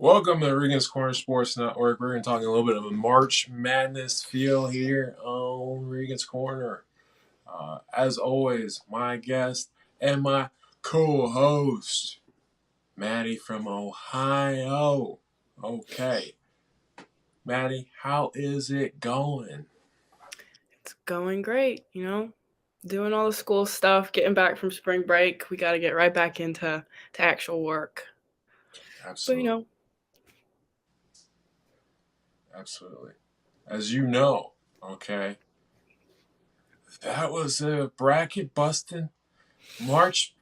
Welcome to Regan's Corner Sports Network. We're going to talk a little bit of a March Madness feel here on Regan's Corner. As always, my guest and my co-host, Maddie from Ohio. Okay, Maddie, how is it going? It's going great, doing all the school stuff, getting back from spring break. We got to get right back into actual work. But, Absolutely, absolutely. As you know, okay, that was a bracket busting March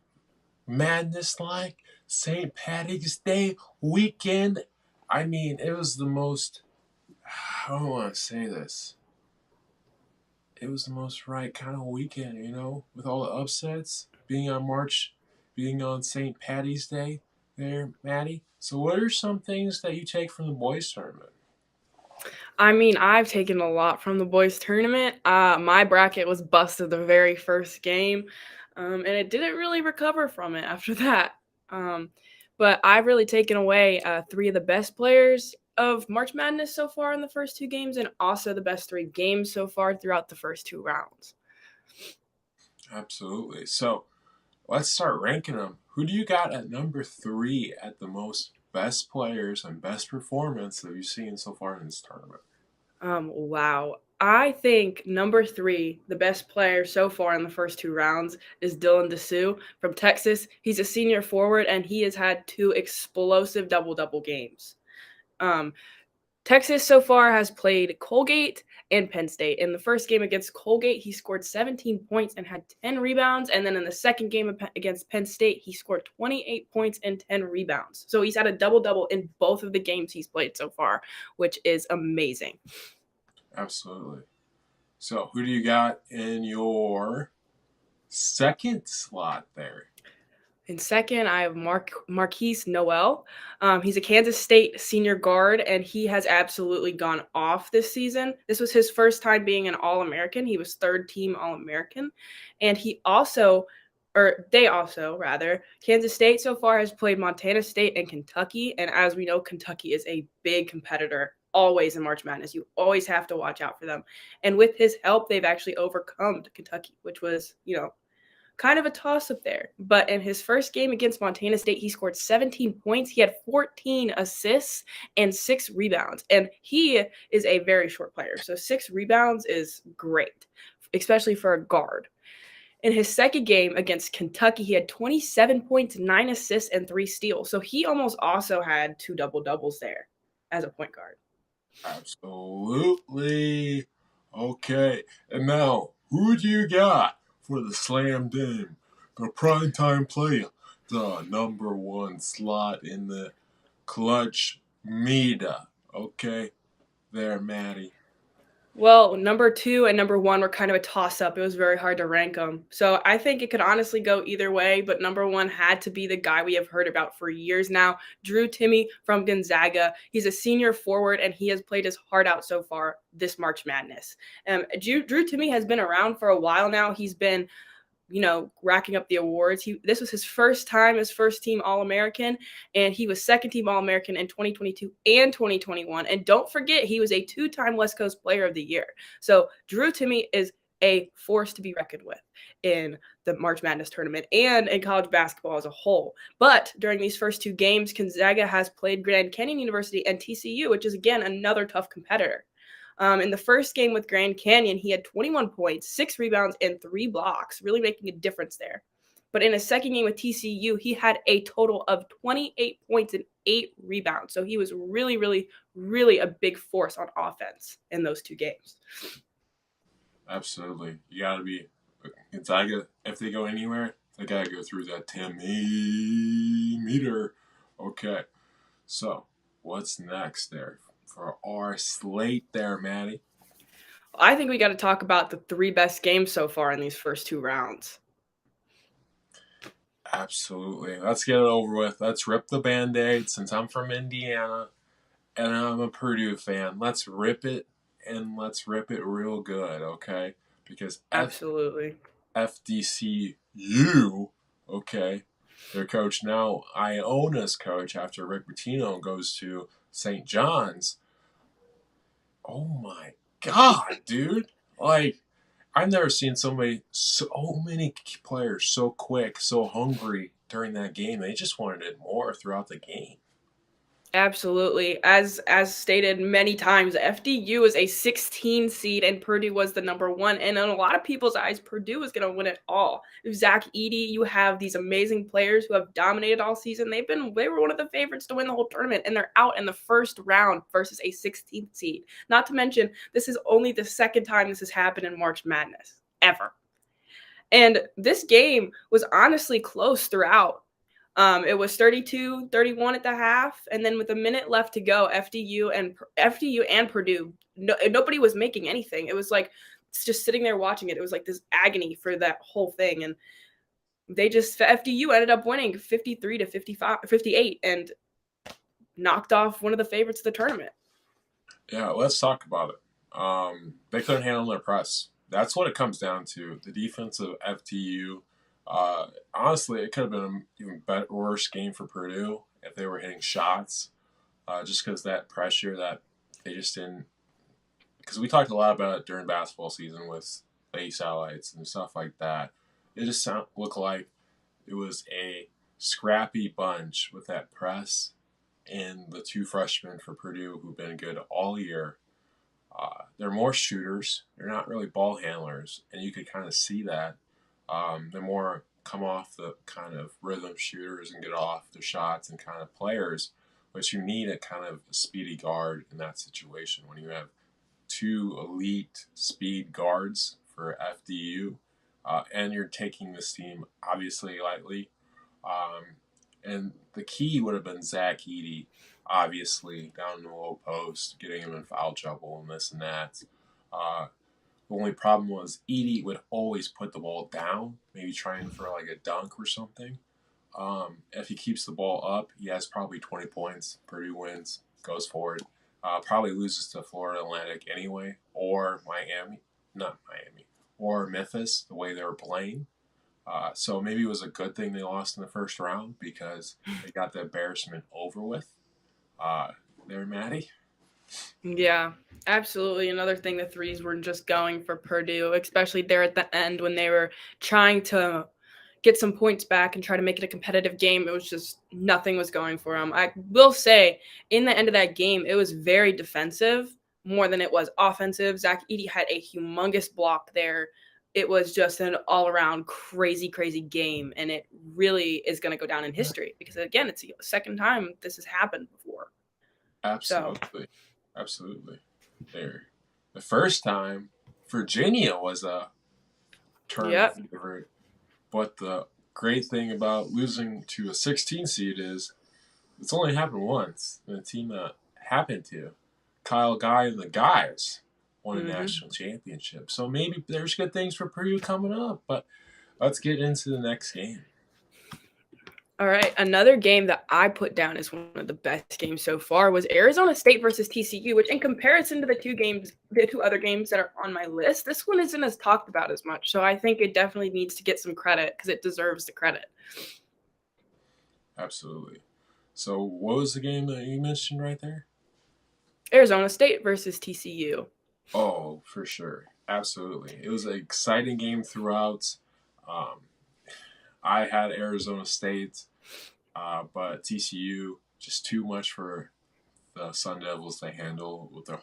Madness like St. Patrick's Day weekend. I mean, it was the most. How do I want to say this? It was the most right kind of weekend, with all the upsets being on St. Patty's Day there, Maddie. So, what are some things that you take from the boys' tournament? I mean, I've taken a lot from the boys' tournament. My bracket was busted the very first game, and it didn't really recover from it after that. Um, but I've really taken away three of the best players of March Madness so far in the first two games, and also the best three games so far throughout the first two rounds. Absolutely. So, let's start ranking them. Who do you got at number three at the most best players and best performance that you've seen so far in this tournament? Wow. I think number three, the best player so far in the first two rounds, is Dylan Dessou from Texas. He's a senior forward, and he has had two explosive double-double games. Um, Texas so far has played Colgate and Penn State. In the first game against Colgate, he scored 17 points and had 10 rebounds. And then in the second game against Penn State, he scored 28 points and 10 rebounds. So he's had a double double in both of the games he's played so far, which is amazing. Absolutely. So, who do you got in your second slot there? In second, I have Marquise Noel. He's a Kansas State senior guard, and he has absolutely gone off this season. This was his first time being an All-American. He was third team All-American. And they also, rather, Kansas State so far has played Montana State and Kentucky. And as we know, Kentucky is a big competitor always in March Madness. You always have to watch out for them. And with his help, they've actually overcome Kentucky, which was, kind of a toss up there. But in his first game against Montana State, he scored 17 points. He had 14 assists and 6 rebounds. And he is a very short player. So 6 rebounds is great, especially for a guard. In his second game against Kentucky, he had 27 points, 9 assists, and 3 steals. So he almost also had two double doubles there as a point guard. Absolutely. Okay. And now, who do you got for the slam dame, the primetime player, the number one slot in the clutch meter? Okay. There, Maddie. Well, number two and number one were kind of a toss up. It was very hard to rank them. So I think it could honestly go either way, but number one had to be the guy we have heard about for years now, Drew Timme from Gonzaga. He's a senior forward, and he has played his heart out so far this March Madness. Drew Timme has been around for a while now. He's been racking up the awards. This was his first time as first team All-American, and he was second team All-American in 2022 and 2021. And don't forget, he was a two-time West Coast Player of the Year. So Drew Timme is a force to be reckoned with in the March Madness tournament and in college basketball as a whole. But during these first two games, Gonzaga has played Grand Canyon University and TCU, which is, again, another tough competitor. In the first game with Grand Canyon, he had 21 points, 6 rebounds, and 3 blocks, really making a difference there. But in his second game with TCU, he had a total of 28 points and 8 rebounds. So he was really, really, really a big force on offense in those two games. Absolutely. You got to be Gonzaga. If they go anywhere, they got to go through that 10 meter. Okay. So, what's next there for our slate there, Maddie? I think we got to talk about the three best games so far in these first two rounds. Absolutely. Let's get it over with. Let's rip the band aid since I'm from Indiana and I'm a Purdue fan. Let's rip it and let's rip it real good, okay? Because Absolutely. FDCU, okay, Their coach now, Iona's coach, after Rick Pitino goes to St. John's. Oh my God, dude! Like, I've never seen so many players so quick, so hungry during that game. They just wanted it more throughout the game. Absolutely. As stated many times, FDU is a 16 seed and Purdue was the number one. And in a lot of people's eyes, Purdue is going to win it all. Zach Edey, you have these amazing players who have dominated all season. They were one of the favorites to win the whole tournament, and they're out in the first round versus a 16th seed. Not to mention, this is only the second time this has happened in March Madness ever. And this game was honestly close throughout. It was 32-31 at the half, and then with a minute left to go, FDU and Purdue, nobody was making anything. It was like just sitting there watching it. It was like this agony for that whole thing, and FDU ended up winning 53 to 58, and knocked off one of the favorites of the tournament. Yeah, let's talk about it. They couldn't handle their press. That's what it comes down to. The defense of FDU. Honestly, it could have been an even worse game for Purdue if they were hitting shots, just because that pressure that they just didn't. Because we talked a lot about it during basketball season with base satellites and stuff like that. It just looked like it was a scrappy bunch with that press, and the two freshmen for Purdue who've been good all year. They're more shooters. They're not really ball handlers, and you could kind of see that. They're more come off the kind of rhythm shooters and get off the shots and kind of players, but you need a kind of speedy guard in that situation when you have two elite speed guards for FDU, and you're taking this team obviously lightly. And the key would have been Zach Edey, obviously, down in the low post, getting him in foul trouble and this and that. The only problem was Edey would always put the ball down, maybe trying for like a dunk or something. If he keeps the ball up, he has probably 20 points. Purdue wins, goes forward. Probably loses to Florida Atlantic anyway, or or Memphis, the way they were playing. So maybe it was a good thing they lost in the first round because they got the embarrassment over with. There, Maddie? Yeah, absolutely. Another thing, the threes were just going for Purdue, especially there at the end when they were trying to get some points back and try to make it a competitive game. It was just nothing was going for them. I will say, in the end of that game, it was very defensive more than it was offensive. Zach Edey had a humongous block there. It was just an all-around crazy, crazy game, and it really is going to go down in history because, again, it's the second time this has happened before. Absolutely. So. Absolutely. There. The first time, Virginia was a tournament favorite. But the great thing about losing to a 16 seed is it's only happened once. And the team that happened to, Kyle Guy and the Guys, won a national championship. So maybe there's good things for Purdue coming up. But let's get into the next game. All right, another game that I put down as one of the best games so far was Arizona State versus TCU, which in comparison to the two other games that are on my list, this one isn't as talked about as much. So I think it definitely needs to get some credit because it deserves the credit. Absolutely. So what was the game that you mentioned right there? Arizona State versus TCU. Oh, for sure. Absolutely. It was an exciting game throughout. I had Arizona State, but TCU just too much for the Sun Devils to handle with their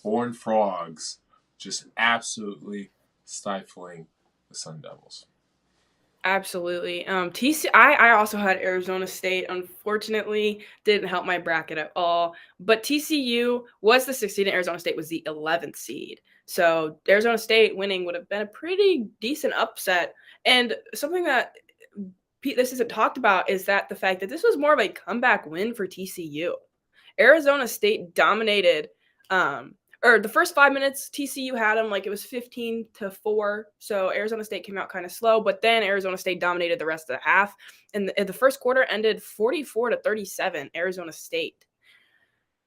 horned frogs, just absolutely stifling the Sun Devils. Absolutely. I also had Arizona State. Unfortunately, didn't help my bracket at all. But TCU was the 16th and Arizona State was the 11th seed. So Arizona State winning would have been a pretty decent upset. And something that this isn't talked about is that the fact that this was more of a comeback win for TCU. Arizona State dominated or the first 5 minutes, TCU had them like it was 15-4. So Arizona State came out kind of slow, but then Arizona State dominated the rest of the half. And the first quarter ended 44-37, Arizona State.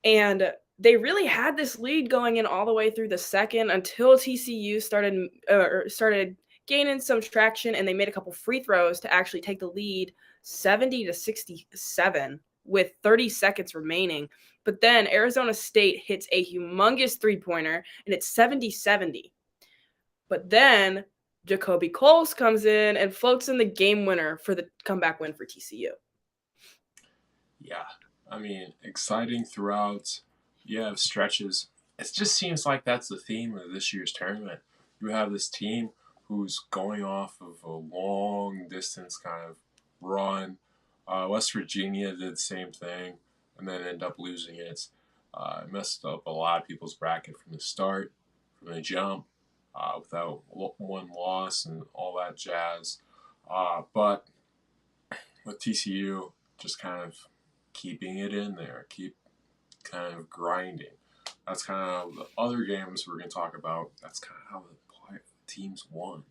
And they really had this lead going in all the way through the second until TCU started gaining some traction, and they made a couple free throws to actually take the lead 70-67 with 30 seconds remaining. But then Arizona State hits a humongous three-pointer, and it's 70-70. But then Jacoby Coles comes in and floats in the game winner for the comeback win for TCU. Yeah, I mean, exciting throughout. You have stretches. It just seems like that's the theme of this year's tournament. You have this team who's going off of a long distance kind of run. West Virginia did the same thing and then ended up losing it. It messed up a lot of people's bracket from the start, from the jump, without one loss and all that jazz. But with TCU, just kind of keeping it in there, keep kind of grinding. That's kind of the other games we're going to talk about. That's kind of how the teams won.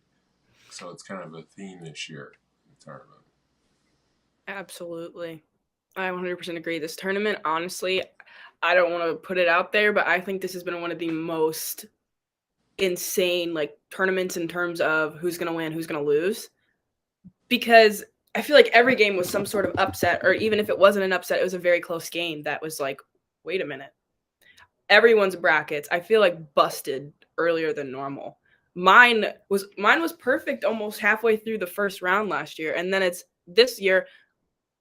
So it's kind of a theme this year in the tournament. Absolutely. I 100% agree. This tournament, honestly, I don't want to put it out there, but I think this has been one of the most insane tournaments in terms of who's going to win, who's going to lose. Because I feel like every game was some sort of upset, or even if it wasn't an upset, it was a very close game that was like, wait a minute. Everyone's brackets, I feel like, busted earlier than normal. Mine was perfect almost halfway through the first round last year, and then this year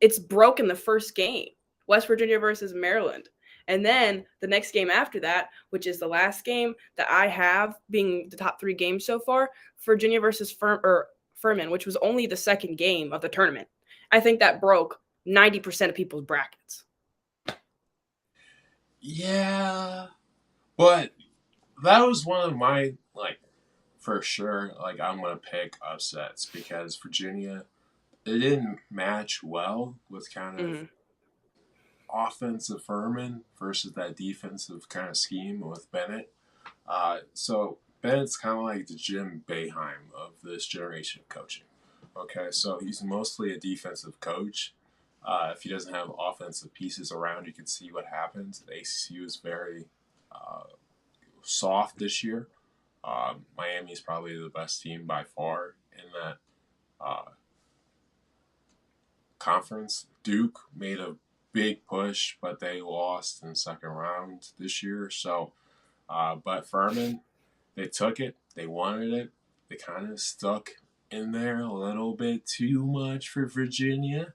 it's broken the first game, West Virginia versus Maryland. And then the next game after that, which is the last game that I have being the top 3 games so far, Virginia versus Furman, which was only the second game of the tournament. I think that broke 90% of people's brackets. Yeah, but that was one of my, for sure, I'm going to pick upsets because Virginia, it didn't match well with kind of offensive Furman versus that defensive kind of scheme with Bennett. So Bennett's kind of like the Jim Boeheim of this generation of coaching. Okay, so he's mostly a defensive coach. If he doesn't have offensive pieces around, you can see what happens. The ACC is very soft this year. Miami's probably the best team by far in that conference. Duke made a big push, but they lost in the second round this year. So, but Furman, they took it. They wanted it. They kind of stuck in there a little bit too much for Virginia,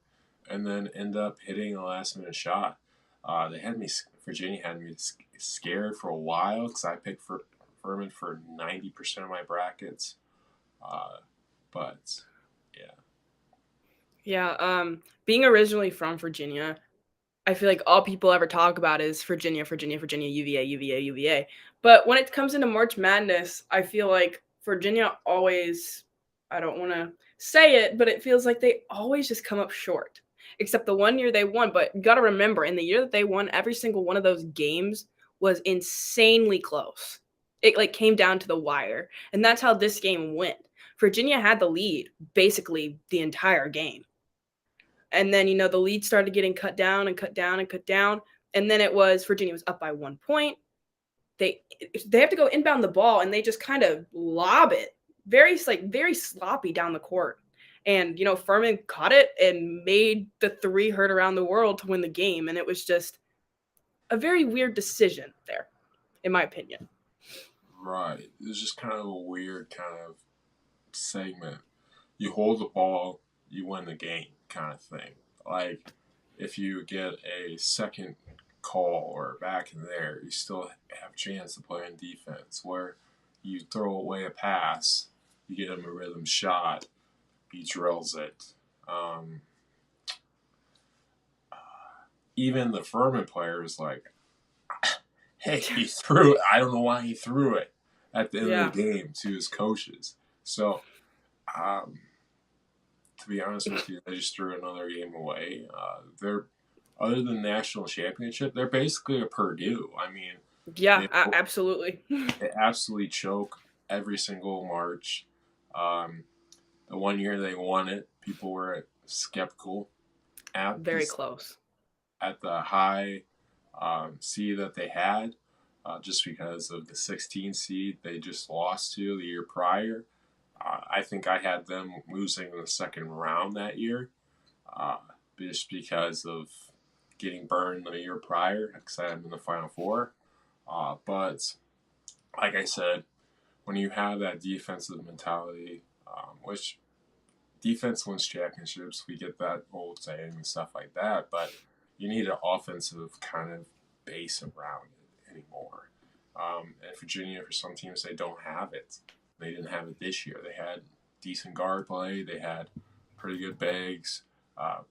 and then end up hitting a last minute shot. Virginia had me scared for a while because I picked Furman for 90% of my brackets. But yeah. Yeah, being originally from Virginia, I feel like all people ever talk about is Virginia, Virginia, Virginia, UVA, UVA, UVA. But when it comes into March Madness, I feel like Virginia always, I don't want to say it, but it feels like they always just come up short. Except the one year they won. But you got to remember, in the year that they won, every single one of those games was insanely close. It came down to the wire. And that's how this game went. Virginia had the lead basically the entire game. And then, the lead started getting cut down and cut down and cut down. And then it was Virginia was up by 1 point. They have to go inbound the ball, and they just kind of lob it very sloppy down the court. And, Furman caught it and made the 3 hurt around the world to win the game. And it was just a very weird decision there, in my opinion. Right. It was just kind of a weird kind of segment. You hold the ball, you win the game kind of thing. Like, if you get a second call or back in there, you still have a chance to play on defense. Where you throw away a pass, you get him a rhythm shot, he drills it. Even the Furman player is like, hey, he threw it. I don't know why he threw it at the end of the game to his coaches. So, to be honest with you, they just threw another game away. They're, other than national championship, they're basically a Purdue. I mean, absolutely. They absolutely choke every single March. The one year they won it, people were skeptical. Very close. At the high seed that they had, just because of the 16 seed they just lost to the year prior. I think I had them losing in the second round that year, uh, just because of getting burned the year prior, because I had them in the Final Four. But like I said, when you have that defensive mentality, which defense wins championships, we get that old saying and stuff like that, but you need an offensive kind of base around it anymore. And Virginia, for some teams, they don't have it. They didn't have it this year. They had decent guard play, they had pretty good bigs,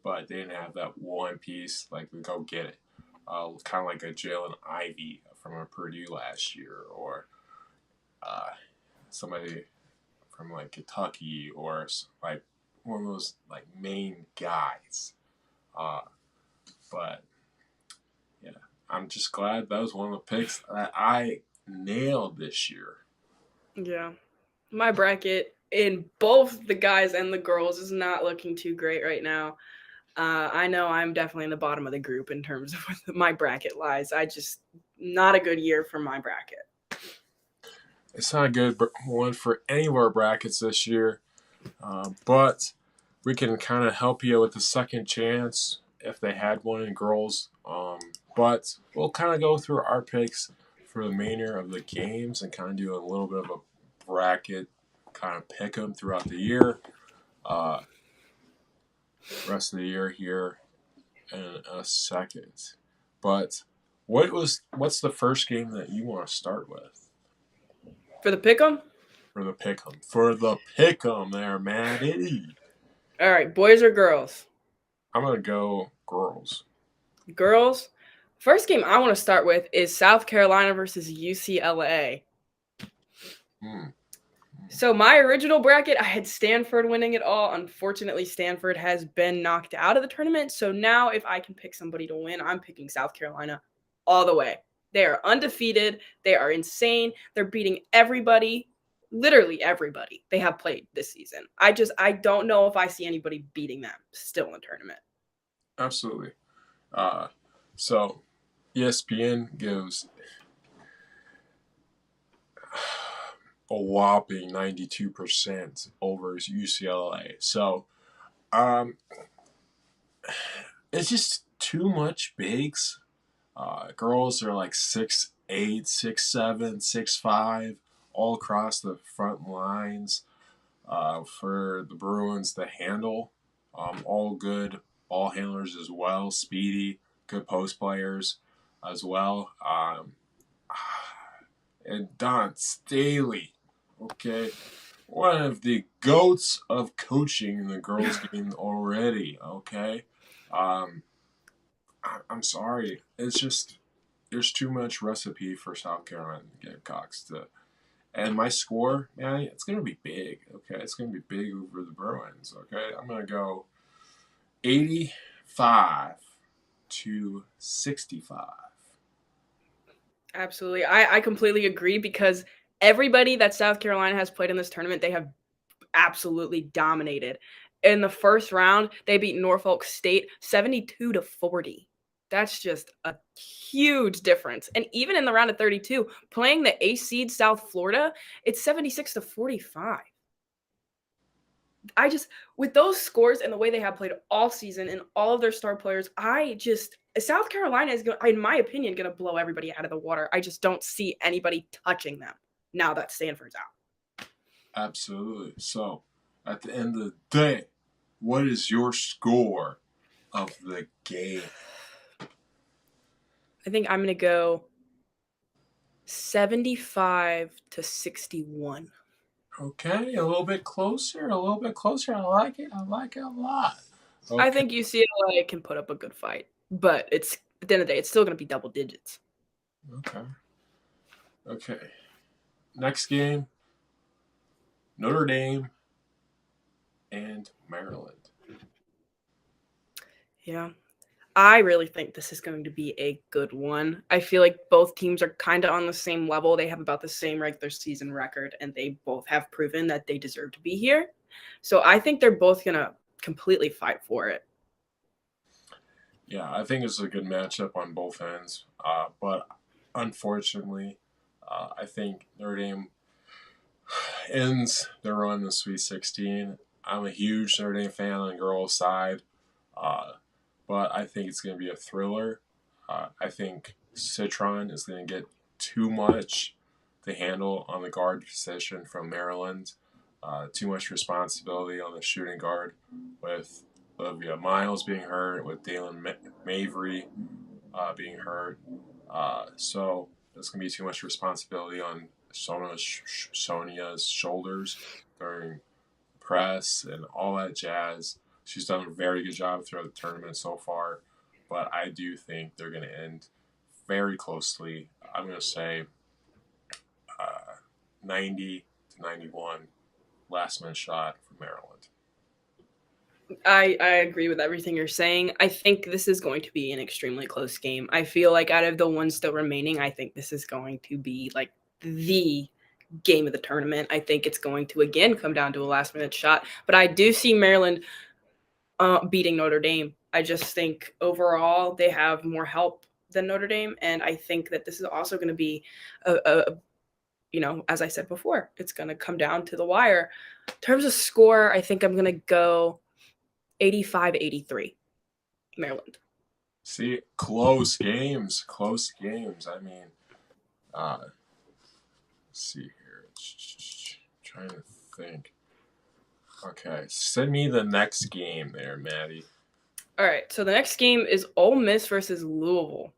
but they didn't have that one piece like the go get it. Kind of like a Jalen Ivey from a Purdue last year, or uh, somebody from like Kentucky, or like one of those like main guys. Uh, but yeah, I'm just glad that was one of the picks that I nailed this year. Yeah. My bracket in both the guys and the girls is not looking too great right now. I know I'm definitely in the bottom of the group in terms of where my bracket lies. I just not a good year for my bracket. It's not a good one for any of our brackets this year, but we can kind of help you with the second chance if they had one in girls. But we'll kind of go through our picks for the remainder of the games and kind of do a little bit of a bracket, kind of pick them throughout the year. Uh, rest of the year here in a second. But what's the first game that you want to start with For the pick'em? for the pick 'em? For the pick 'em there, Maddie. All right, boys or girls? I'm gonna go girls. Girls. First game I want to start with is South Carolina versus UCLA. Hmm. So my original bracket, I had Stanford winning it all. Unfortunately, Stanford has been knocked out of the tournament. So now if I can pick somebody to win, I'm picking South Carolina all the way. They are undefeated. They are insane. They're beating everybody, literally everybody they have played this season. I don't know if I see anybody beating them still in the tournament. Absolutely. Uh, so ESPN gives a whopping 92% over UCLA. So um, it's just too much bigs. Girls are like 6'8", 6'7", 6'5", all across the front lines for the Bruins to handle. All good ball handlers as well, speedy, good post players as well. And Don Staley, okay, one of the goats of coaching in the girls' game already. Okay, um, I'm sorry, it's just there's too much recipe for South Carolina Gamecocks to. And my score, man, it's gonna be big. Okay, it's gonna be big over the Bruins. Okay, I'm gonna go 85 to 65. Absolutely. I completely agree because everybody that South Carolina has played in this tournament, they have absolutely dominated. In the first round, they beat Norfolk State 72-40. That's just a huge difference. And even in the round of 32, playing the A seed South Florida, it's 76-45. I just with those scores and the way they have played all season and all of their star players, I just South Carolina is, in my opinion, going to blow everybody out of the water. I just don't see anybody touching them now that Stanford's out. Absolutely. So, at the end of the day, what is your score of the game? I think I'm going to go 75-61. Okay, a little bit closer, a little bit closer. I like it. I like it a lot. I Okay, think UCLA can put up a good fight, but it's at the end of the day, it's still going to be double digits. okay, okay. Next game, Notre Dame and Maryland. Yeah. I really think this is going to be a good one. I feel like both teams are kind of on the same level. They have about the same regular season record, and they both have proven that they deserve to be here. So I think they're both going to completely fight for it. Yeah, I think it's a good matchup on both ends. But unfortunately, I think Notre Dame ends their run in the Sweet 16. I'm a huge Notre Dame fan on the girls' side, uh, but I think it's going to be a thriller. I think Citron is going to get too much to handle on the guard position from Maryland. Too much responsibility on the shooting guard with Olivia Miles being hurt, with Dalen Mavry being hurt. So there's going to be too much responsibility on Sonia's shoulders during press and all that jazz. She's done a very good job throughout the tournament so far, but I do think they're going to end very closely. I'm going to say 90 to 91 last minute shot for Maryland. I agree with everything you're saying. I think this is going to be an extremely close game. I feel like out of the ones still remaining, I think this is going to be like the game of the tournament. I think it's going to again come down to a last minute shot, but I do see Maryland beating Notre Dame. I just think overall they have more help than Notre Dame, and I think that this is also going to be a as I said before, it's going to come down to the wire. In terms of score, I think I'm going to go 85-83 Maryland. See, close games, close games. I mean, let's see here. Trying to think. Okay, send me the next game there, Maddie. All right, so the next game is Ole Miss versus Louisville.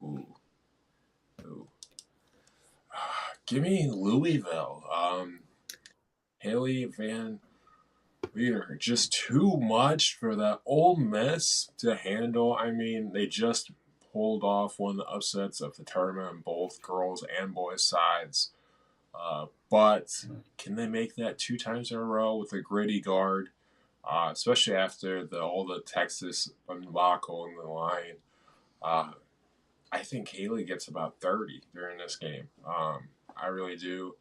Ooh. Ooh. Give me Louisville. Haley Van Leader, just too much for that Ole Miss to handle. I mean, they just pulled off one of the upsets of the tournament on both girls and boys sides. But can they make that 2 times in a row with a gritty guard, especially after all the Texas debacle in the line? I think Haley gets about 30 during this game. I really do.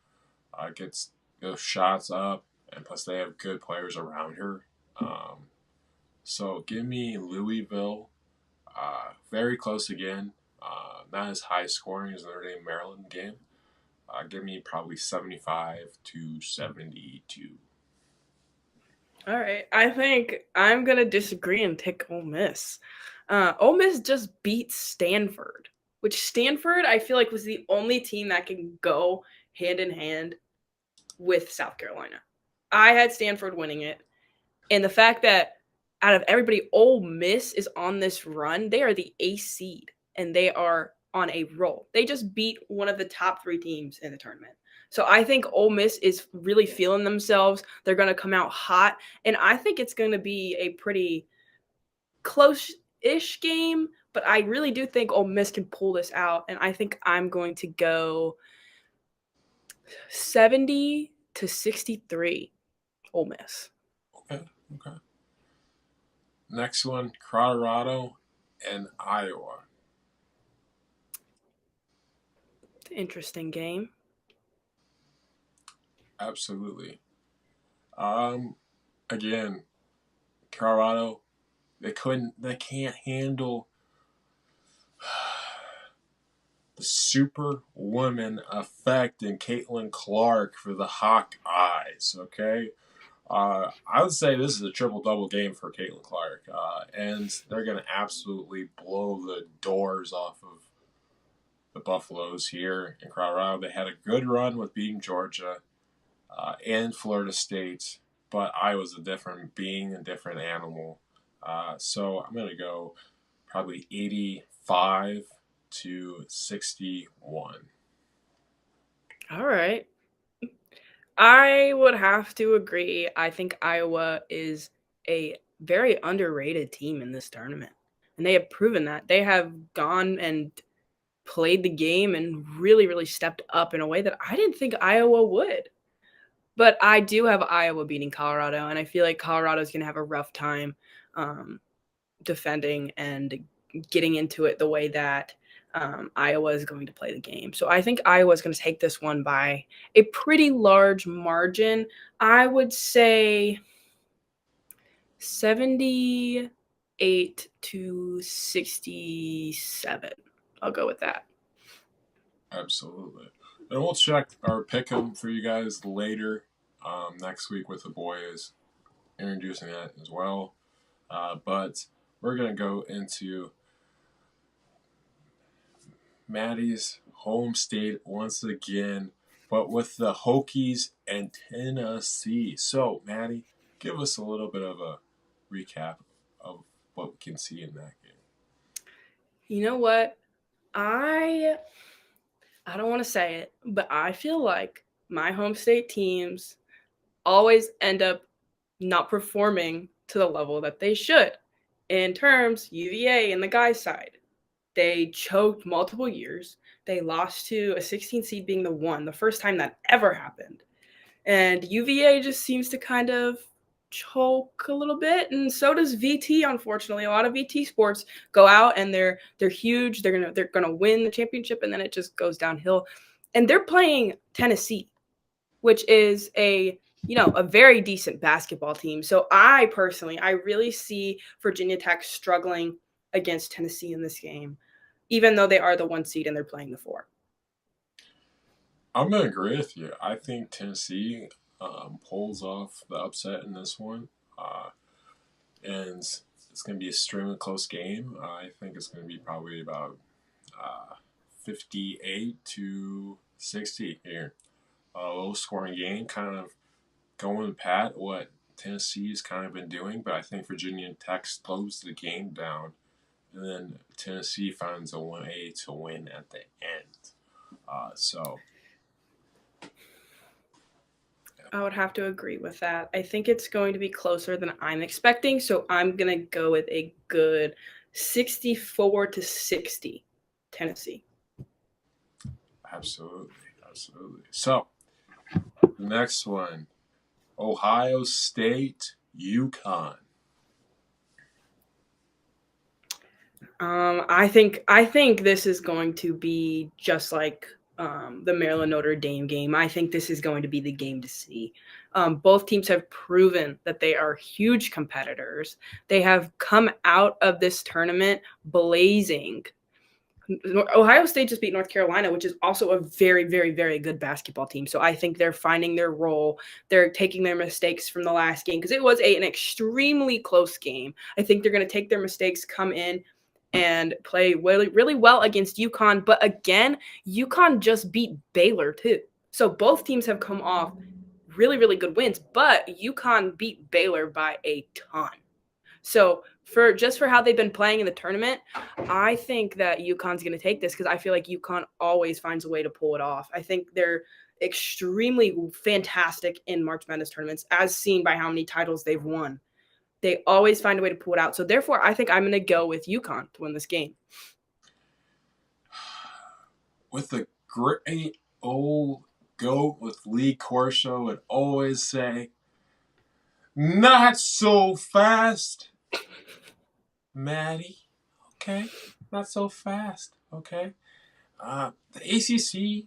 Gets those shots up, and plus they have good players around her. So give me Louisville. Very close again. Not as high scoring as the Notre Dame Maryland game. Give me probably 75-72. All right, I think I'm gonna disagree and pick Ole Miss. Ole Miss just beat Stanford, which Stanford I feel like was the only team that can go hand in hand with South Carolina. I had Stanford winning it. And the fact that out of everybody, Ole Miss is on this run, they are the ace seed and they are on a roll. They just beat one of the top 3 teams in the tournament. So I think Ole Miss is really feeling themselves. They're going to come out hot. And I think it's going to be a pretty close-ish game. But I really do think Ole Miss can pull this out. And I think I'm going to go 70-63 Ole Miss. Okay. Next one, Colorado and Iowa. Interesting game. Absolutely. Again, Colorado, they can't handle the superwoman effect in Caitlin Clark for the Hawkeyes, okay? I would say this is a triple-double game for Caitlin Clark, and they're going to absolutely blow the doors off of the Buffaloes here in Colorado. They had a good run with beating Georgia and Florida State, but Iowa's a different being, a different animal. So I'm going to go probably 85-61. All right. I would have to agree. I think Iowa is a very underrated team in this tournament. And they have proven that. They have gone and played the game and really, really stepped up in a way that I didn't think Iowa would. But I do have Iowa beating Colorado, and I feel like Colorado is going to have a rough time defending and getting into it the way that Iowa is going to play the game. So I think Iowa is going to take this one by a pretty large margin. I would say 78-67. I'll go with that. Absolutely. And we'll check our pick 'em for you guys later next week with the boys introducing that as well. But we're going to go into Maddie's home state once again, but with the Hokies and Tennessee. So, Maddie, give us a little bit of a recap of what we can see in that game. You know what? I I don't want to say it, but I feel like my home state teams always end up not performing to the level that they should. In terms, UVA and the guys' side, they choked multiple years. They lost to a 16 seed being the one, the first time that ever happened. And UVA just seems to kind of choke a little bit, and so does VT. Unfortunately, a lot of VT sports go out and they're huge. They're gonna win the championship, and then it just goes downhill. And they're playing Tennessee, which is a very decent basketball team. So I personally, I really see Virginia Tech struggling against Tennessee in this game, even though they are the 1 seed and they're playing the 4. I'm going to agree with you. I think Tennessee pulls off the upset in this one. And it's going to be a extremely close game. I think it's going to be probably about 58 to 60 here. A low scoring game, kind of going pat what Tennessee's kind of been doing, but I think Virginia Tech slows the game down, and then Tennessee finds a 1A to win at the end. So I would have to agree with that. I think it's going to be closer than I'm expecting, so I'm going to go with a good 64 to 60 Tennessee. absolutely. So the next one, Ohio State, UConn. I think this is going to be just like the Maryland Notre Dame game. I think this is going to be the game to see. Both teams have proven that they are huge competitors. They have come out of this tournament blazing. Ohio State just beat North Carolina, which is also a very, very, very good basketball team. So I think they're finding their role. They're taking their mistakes from the last game because it was an extremely close game. I think they're going to take their mistakes, come in, and play really, really well against UConn. But again, UConn just beat Baylor too. So both teams have come off really, really good wins, but UConn beat Baylor by a ton. So for how they've been playing in the tournament, I think that UConn's going to take this because I feel like UConn always finds a way to pull it off. I think they're extremely fantastic in March Madness tournaments, as seen by how many titles they've won. They always find a way to pull it out. So therefore, I think I'm going to go with UConn to win this game. With the great old goat with Lee Corso would always say, not so fast, Maddie. Okay, not so fast. Okay. The ACC,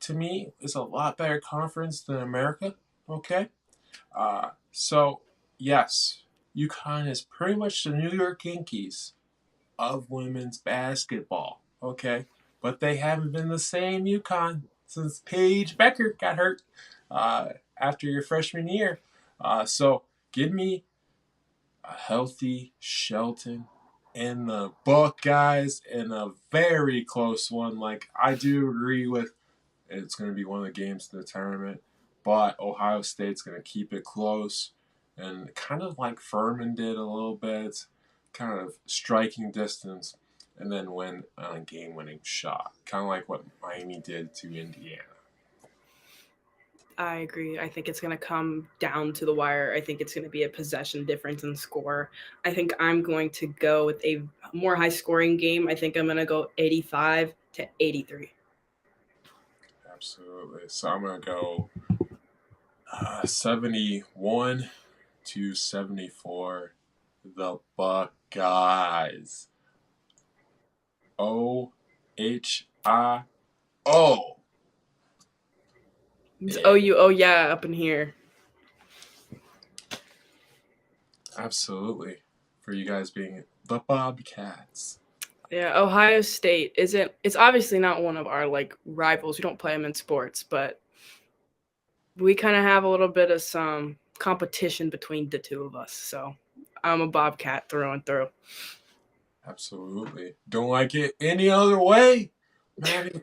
to me, is a lot better conference than America. Okay. So, yes, UConn is pretty much the New York Yankees of women's basketball. Okay. But they haven't been the same UConn since Paige Becker got hurt after your freshman year. So give me a healthy Shelton and the Buckeyes in a very close one. Like, I do agree with it's going to be one of the games in the tournament, but Ohio State's going to keep it close and kind of like Furman did a little bit, kind of striking distance, and then win on a game-winning shot, kind of like what Miami did to Indiana. I agree. I think it's going to come down to the wire. I think it's going to be a possession difference in score. I think I'm going to go with a more high-scoring game. I think I'm going to go 85 to 83. Absolutely. So I'm going to go 71 to 74. The Buckeyes. O-H-I-O. It's OU, oh yeah, up in here. Absolutely. For you guys being the Bobcats. Yeah, Ohio State isn't. It's obviously not one of our like rivals. We don't play them in sports, but we kind of have a little bit of some competition between the two of us. So I'm a Bobcat through and through. Absolutely. Don't like it any other way. Maddie,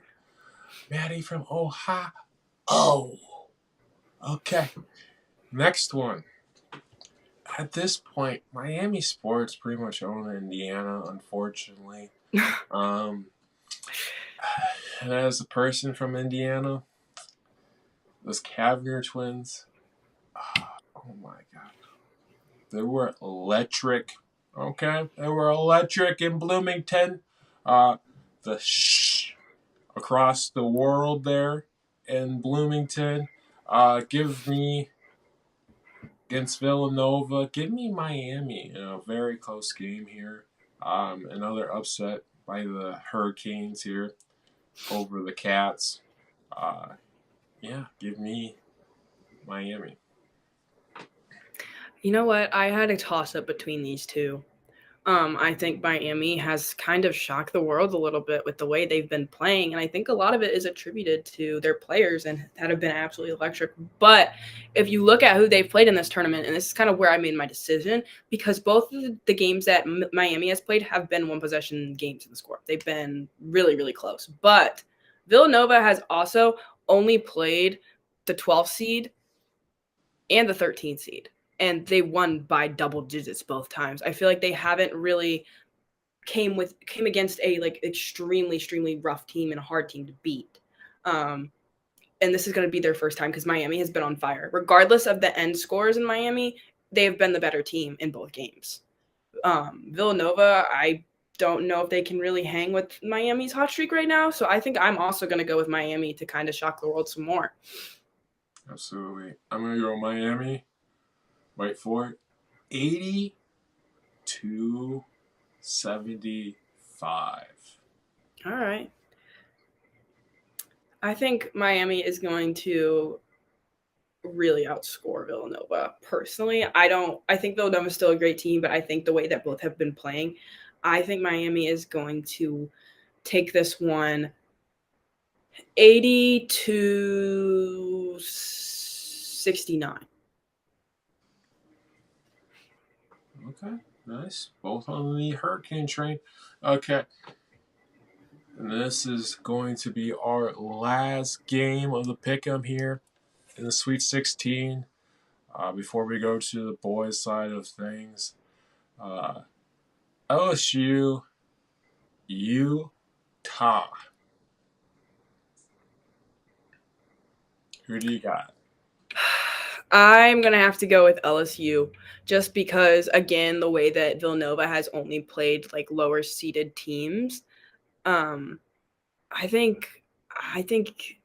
Maddie from Ohio. Oh, okay. Next one. At this point, Miami sports pretty much own Indiana, unfortunately. Um, and as a person from Indiana, those Cavalier twins, oh my god, they were electric. Okay, they were electric in Bloomington. The across the world there in Bloomington. Give me against Villanova. Give me Miami in a very close game here. Another upset by the Hurricanes here over the Cats. Uh, yeah, give me Miami. You know what? I had a toss up between these two. I think Miami has kind of shocked the world a little bit with the way they've been playing, and I think a lot of it is attributed to their players and that have been absolutely electric. But if you look at who they've played in this tournament, and this is kind of where I made my decision, because both of the games that Miami has played have been one possession games in the score. They've been really, really close. But Villanova has also only played the 12th seed and the 13th seed, and they won by double digits both times. I feel like they haven't really came against a like extremely rough team and a hard team to beat. Um, and this is going to be their first time because Miami has been on fire. Regardless of the end scores in Miami, they have been the better team in both games. Villanova, I don't know if they can really hang with Miami's hot streak right now, so I think I'm also going to go with Miami to kind of shock the world some more. Absolutely. I'm going to go Miami. Wait for it. 80-75. All right. I think Miami is going to really outscore Villanova. Personally, I think Villanova is still a great team, but I think the way that both have been playing, I think Miami is going to take this one 80 to 69. Okay, nice. Both on the Hurricane train. Okay. And this is going to be our last game of the pick'em here in the Sweet 16. Before we go to the boys' side of things, uh, LSU, Utah. Who do you got? I'm going to have to go with LSU just because, again, the way that Villanova has only played like lower seeded teams. Um, I think I think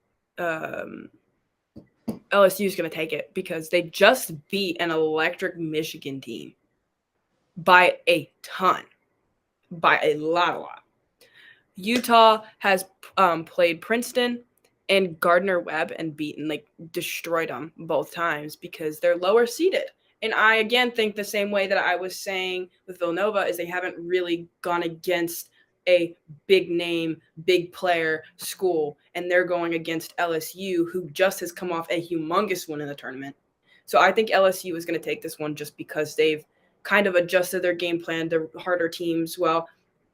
LSU is going to take it because they just beat an electric Michigan team by a ton, by a lot. Utah has played Princeton and Gardner Webb and destroyed them both times because they're lower seeded. And I again think the same way that I was saying with Villanova is they haven't really gone against a big name, big player school, and they're going against LSU, who just has come off a humongous win in the tournament. So I think LSU is going to take this one just because they've kind of adjusted their game plan to harder teams. Well,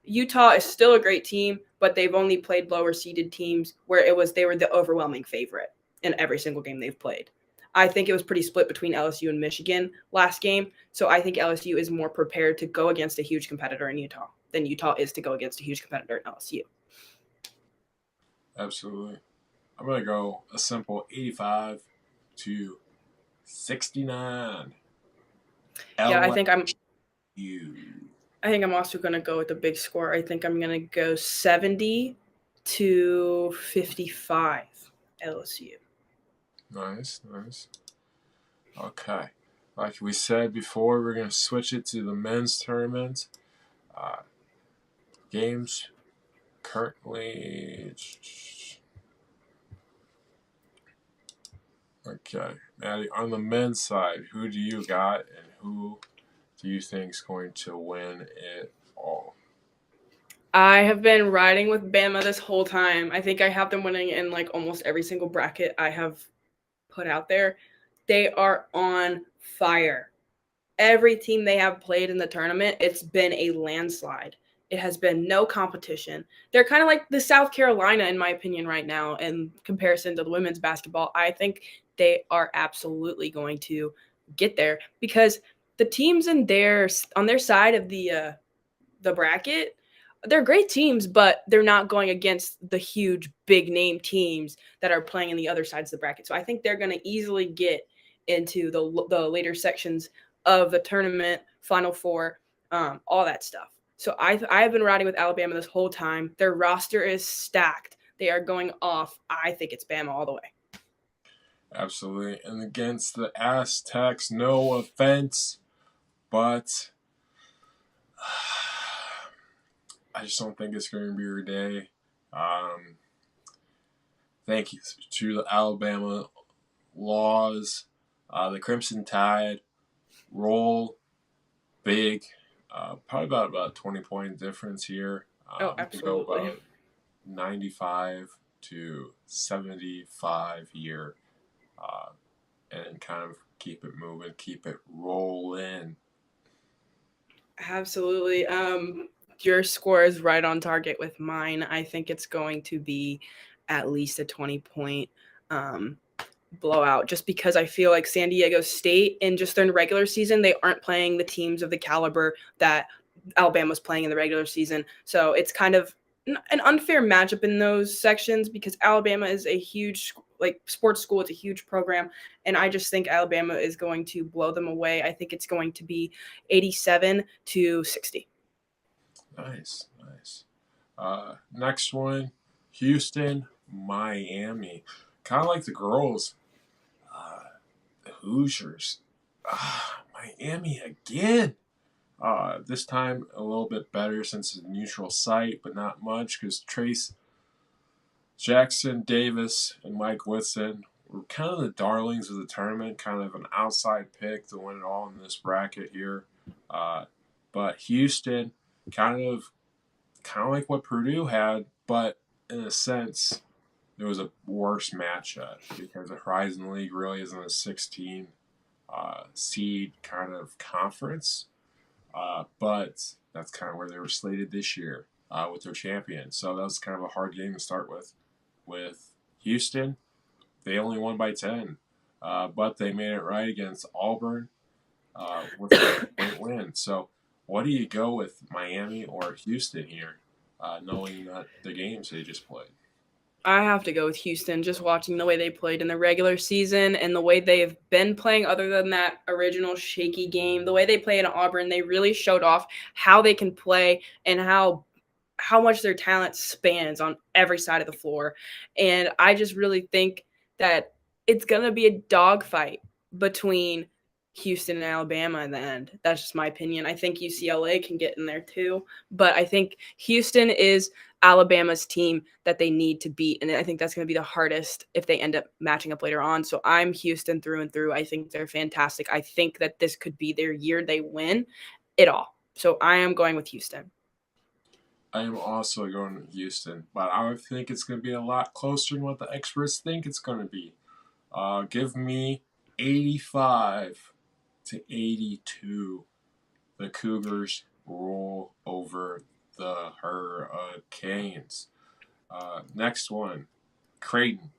Utah is still a great team, but they've only played lower seeded teams where they were the overwhelming favorite in every single game they've played. I think it was pretty split between LSU and Michigan last game, so I think LSU is more prepared to go against a huge competitor in Utah than Utah is to go against a huge competitor in LSU. Absolutely. I'm going to go a simple 85-69. Yeah, I LSU. think I'm also going to go with a big score. I think I'm going to go 70 to 55 LSU. Nice. Okay. Like we said before, we're going to switch it to the men's tournament. Games currently. Okay. Maddie, on the men's side, who do you got and who do you think is going to win it all? I have been riding with Bama this whole time. I think I have them winning in like almost every single bracket I have put out there. They are on fire. Every team they have played in the tournament, it's been a landslide. It has been no competition. They're kind of like the South Carolina, in my opinion, right now, in comparison to the women's basketball. I think they are absolutely going to get there because the teams in their on their side of the bracket, they're great teams, but they're not going against the huge big name teams that are playing in the other sides of the bracket. So I think they're going to easily get into the later sections of the tournament, Final Four, all that stuff. So I've been riding with Alabama this whole time. Their roster is stacked. They are going off. I think it's Bama all the way. Absolutely. And against the Aztecs, no offense, but I just don't think it's going to be your day. Thank you to the Alabama laws, the Crimson Tide roll big. Probably about 20-point difference here. Oh, We can go absolutely. about 95 to 75 here, and kind of keep it moving, keep it rolling. Absolutely. Your score is right on target with mine. I think it's going to be at least a 20-point um, blowout just because I feel like San Diego State in just their regular season, they aren't playing the teams of the caliber that Alabama's playing in the regular season. So it's kind of an unfair matchup in those sections because Alabama is a huge like sports school. It's a huge program, and I just think Alabama is going to blow them away. I think it's going to be 87-60. Nice, nice. Next one, Houston, Miami. Kind of like the girls, the Hoosiers. Miami again. This time a little bit better since it's a neutral site, but not much because Trace Jackson Davis and Mike Whitson were kind of the darlings of the tournament, kind of an outside pick to win it all in this bracket here. Uh, but Houston, kind of, kind of like what Purdue had, but in a sense, it was a worse matchup because the Horizon League really isn't a 16 seed kind of conference. But that's kind of where they were slated this year with their champion. So that was kind of a hard game to start with. With Houston, they only won by 10, but they made it right against Auburn with a point win. So, what do you go with, Miami or Houston here, knowing that the games they just played? I have to go with Houston, just watching the way they played in the regular season and the way they have been playing, other than that original shaky game. The way they play in Auburn, they really showed off how they can play and how much their talent spans on every side of the floor. And I just really think that it's going to be a dogfight between Houston and Alabama in the end. That's just my opinion. I think UCLA can get in there too, but I think Houston is Alabama's team that they need to beat. And I think that's going to be the hardest if they end up matching up later on. So I'm Houston through and through. I think they're fantastic. I think that this could be their year they win it all. So I am going with Houston. I am also going to Houston, but I think it's going to be a lot closer than what the experts think it's going to be. Give me 85 to 82. The Cougars roll over the Hurricanes. Next one, Creighton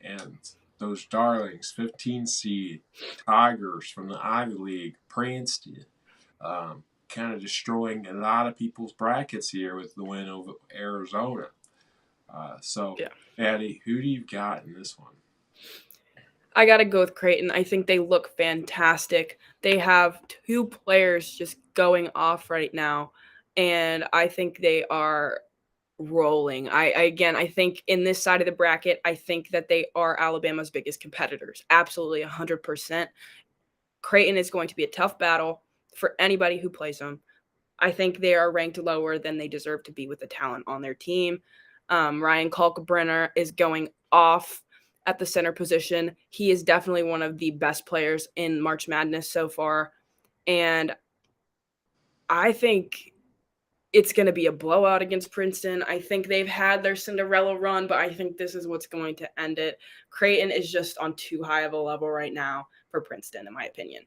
and those darlings, 15 seed Tigers from the Ivy League, Princeton, kind of destroying a lot of people's brackets here with the win over Arizona. So, Yeah. Patty, who do you got in this one? I got to go with Creighton. I think they look fantastic. They have two players just going off right now, and I think they are rolling. I think in this side of the bracket, I think that they are Alabama's biggest competitors. Absolutely 100%. Creighton is going to be a tough battle for anybody who plays them. I think they are ranked lower than they deserve to be with the talent on their team. Ryan Kalkbrenner is going off at the center position. He is definitely one of the best players in March Madness so far. And I think it's going to be a blowout against Princeton. I think they've had their Cinderella run, but I think this is what's going to end it. Creighton is just on too high of a level right now for Princeton, in my opinion.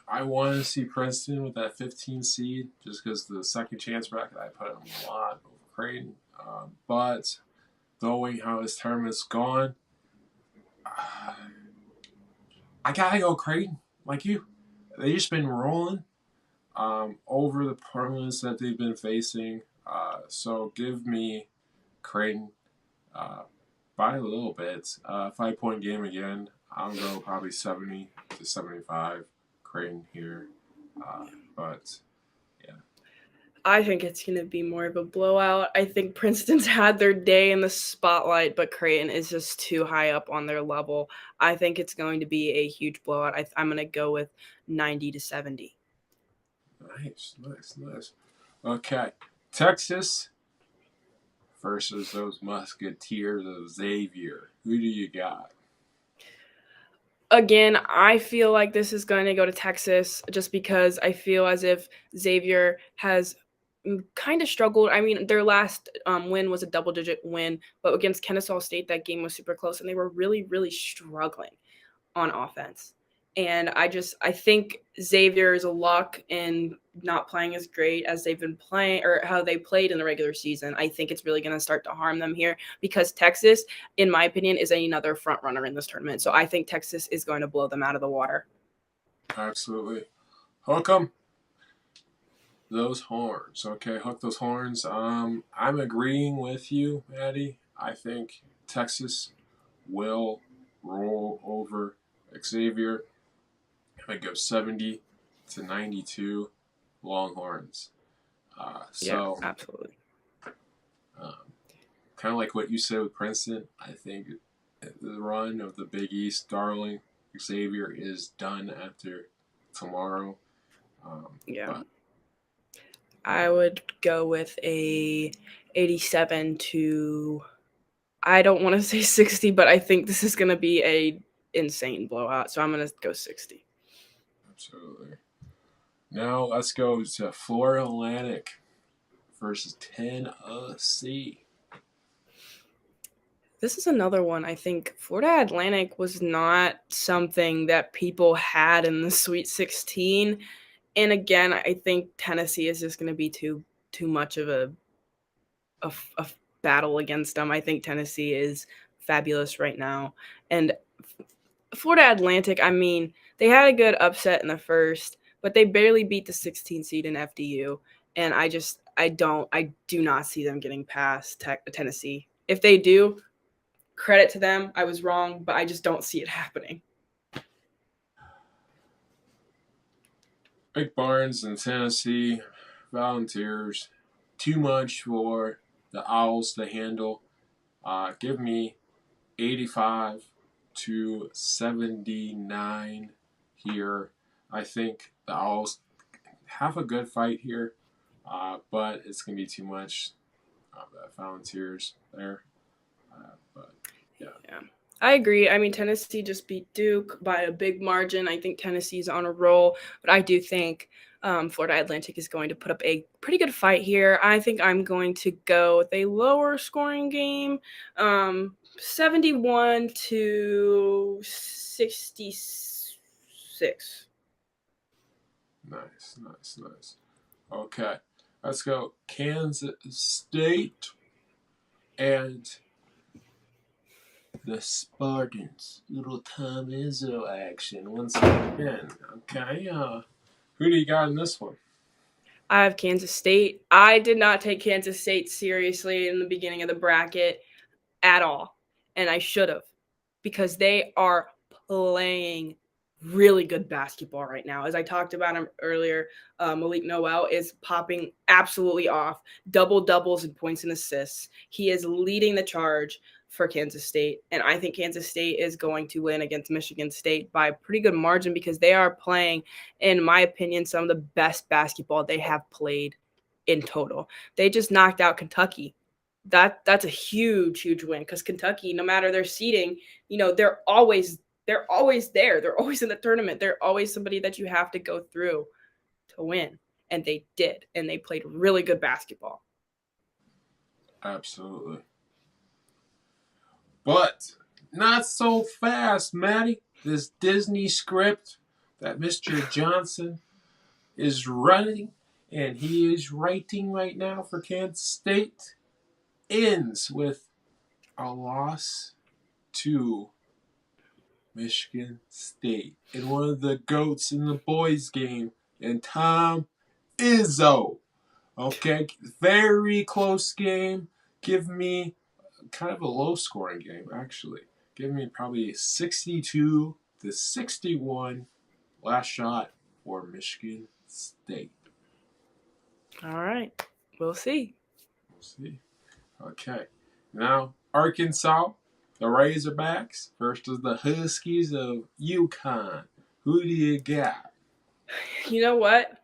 I want to see Princeton with that 15 seed just because the second chance bracket I put them a lot over Creighton. But knowing how this tournament's gone, I gotta go Creighton like you. They just been rolling over the opponents that they've been facing. So give me Creighton by a little bit. 5 point game again. I'll go probably 70 to 75 Creighton here. But yeah. I think it's going to be more of a blowout. I think Princeton's had their day in the spotlight, but Creighton is just too high up on their level. I think it's going to be a huge blowout. I'm going to go with 90 to 70. Nice. Okay. Texas versus those Musketeers of Xavier. Who do you got? Again, I feel like this is going to go to Texas just because I feel as if Xavier has kind of struggled. I mean, their last win was a double-digit win, but against Kennesaw State, that game was super close, and they were really, really struggling on offense. And I think Xavier is a luck in not playing as great as they've been playing or how they played in the regular season. I think it's really going to start to harm them here because Texas, in my opinion, is another front runner in this tournament. So I think Texas is going to blow them out of the water. Absolutely. Hook 'em. Those horns. Okay, hook those horns. I'm agreeing with you, Maddie. I think Texas will roll over Xavier. I go 70 to 92 Longhorns. Yeah, absolutely. Kind of like what you said with Princeton, I think the run of the Big East darling Xavier is done after tomorrow. But I would go with a 87 to, I don't want to say 60, but I think this is going to be a insane blowout. So I'm going to go 60. Absolutely. Now let's go to Florida Atlantic versus Tennessee. This is another one. I think Florida Atlantic was not something that people had in the Sweet 16. And again, I think Tennessee is just going to be too much of a battle against them. I think Tennessee is fabulous right now. And Florida Atlantic, I mean, they had a good upset in the first, but they barely beat the 16 seed in FDU. And I do not see them getting past Tennessee. If they do, credit to them. I was wrong, but I just don't see it happening. Rick Barnes and Tennessee Volunteers. Too much for the Owls to handle. Give me 85 to 79 here. I think the Owls have a good fight here, but it's going to be too much of the Volunteers there. But yeah. I agree. I mean, Tennessee just beat Duke by a big margin. I think Tennessee's on a roll, but I do think Florida Atlantic is going to put up a pretty good fight here. I think I'm going to go with a lower scoring game, 71 to 66. Nice. Okay, let's go Kansas State and the Spartans. Little Tom Izzo action once again. Okay, who do you got in this one? I have Kansas State. I did not take Kansas State seriously in the beginning of the bracket at all, and I should have, because they are playing really good basketball right now. As I talked about him earlier, Malik Noel is popping absolutely off, double-doubles and points and assists. He is leading the charge for Kansas State, and I think Kansas State is going to win against Michigan State by a pretty good margin because they are playing, in my opinion, some of the best basketball they have played in total. They just knocked out Kentucky. That's a huge win because Kentucky, no matter their seeding, they're always there. They're always in the tournament. They're always somebody that you have to go through. to win. And they did. And they played really good basketball. Absolutely. But not so fast, Maddie. This Disney script that Mr. Johnson is running and he is writing right now for Kansas State ends with a loss to Michigan State in one of the GOATs in the boys game, and Tom Izzo. Okay, very close game. Give me kind of a low scoring game, actually. Give me probably 62 to 61. Last shot for Michigan State. All right. We'll see. We'll see. Okay. Now, Arkansas, the Razorbacks versus the Huskies of UConn. Who do you got? You know what?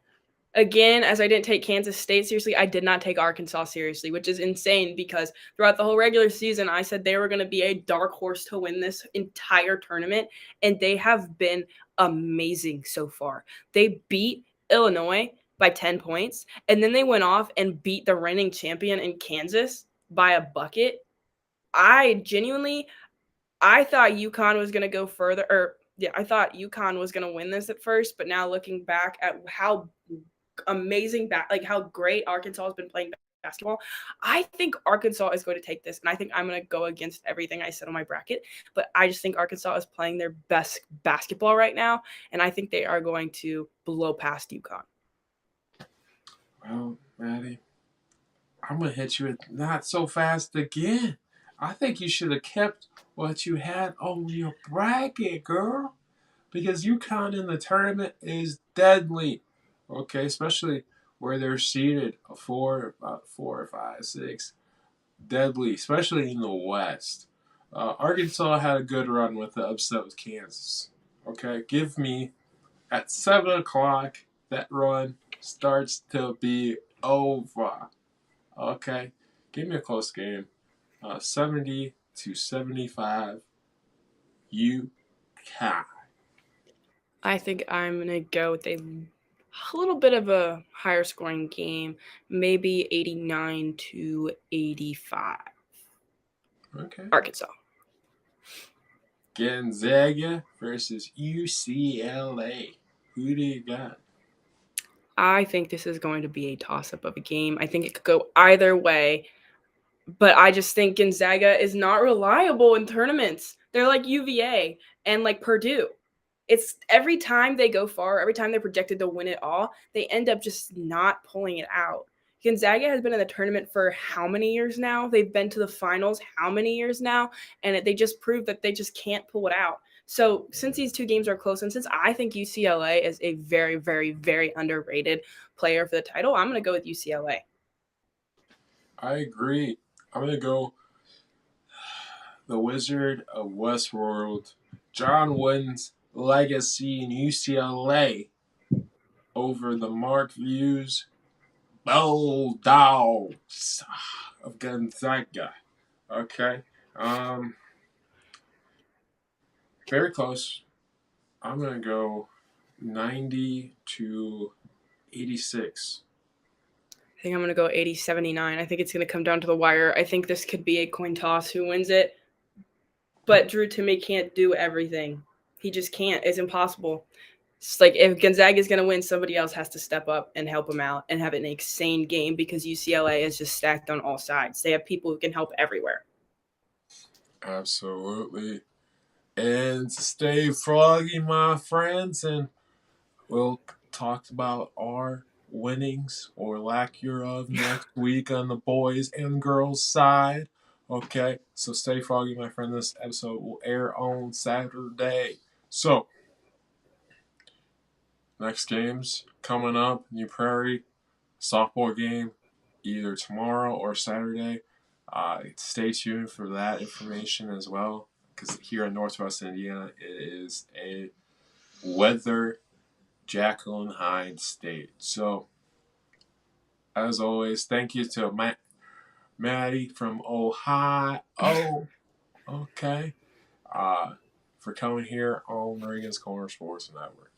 Again, as I didn't take Kansas State seriously, I did not take Arkansas seriously, which is insane because throughout the whole regular season, I said they were going to be a dark horse to win this entire tournament, and they have been amazing so far. They beat Illinois by 10 points, and then they went off and beat the reigning champion in Kansas by a bucket. I thought UConn was going to go further, or yeah, I thought UConn was going to win this at first, but now looking back at how amazing like how great Arkansas has been playing basketball, I think Arkansas is going to take this, and I think I'm going to go against everything I said on my bracket, but I just think Arkansas is playing their best basketball right now, and I think they are going to blow past UConn. Well, Maddie, I'm going to hit you with not so fast again. I think you should have kept what you had on your bracket, girl. Because UConn in the tournament is deadly. Okay, especially where they're seated about 4, 5, 6. Deadly, especially in the West. Arkansas had a good run with the upset with Kansas. Okay, give me at 7 o'clock that run starts to be over. Okay, give me a close game. 70 to 75. UConn. I think I'm going to go with a little bit of a higher scoring game, maybe 89 to 85. Okay. Arkansas. Gonzaga versus UCLA. Who do you got? I think this is going to be a toss-up of a game. I think it could go either way, but I just think Gonzaga is not reliable in tournaments. They're like UVA and like Purdue. It's every time they go far, every time they're projected to win it all, they end up just not pulling it out. Gonzaga has been in the tournament for how many years now? They've been to the finals how many years now? And they just proved that they just can't pull it out. So since these two games are close, and since I think UCLA is a very, very, very underrated player for the title, I'm going to go with UCLA. I agree. I'm going to go the Wizard of Westworld, John Wooden's legacy in UCLA over the Mark Views Bulldogs of Gonzaga. Okay. Very close. I'm going to go 90 to 86. I think I'm going to go 80-79. I think it's going to come down to the wire. I think this could be a coin toss who wins it. But Drew Timme can't do everything. He just can't. It's impossible. It's like if Gonzaga is going to win, somebody else has to step up and help him out and have an insane game because UCLA is just stacked on all sides. They have people who can help everywhere. Absolutely. And stay froggy, my friends, and we'll talk about our winnings or lack hereof next week on the boys and girls side. Okay, so stay froggy, my friend. This episode will air on Saturday. So, next games coming up, New Prairie softball game either tomorrow or Saturday. Stay tuned for that information as well, because here in Northwest Indiana, it is a weather Jekyll and Hyde state. So, as always, thank you to Maddie from Ohio. Okay. For coming here on Regan's Corner Sports Network.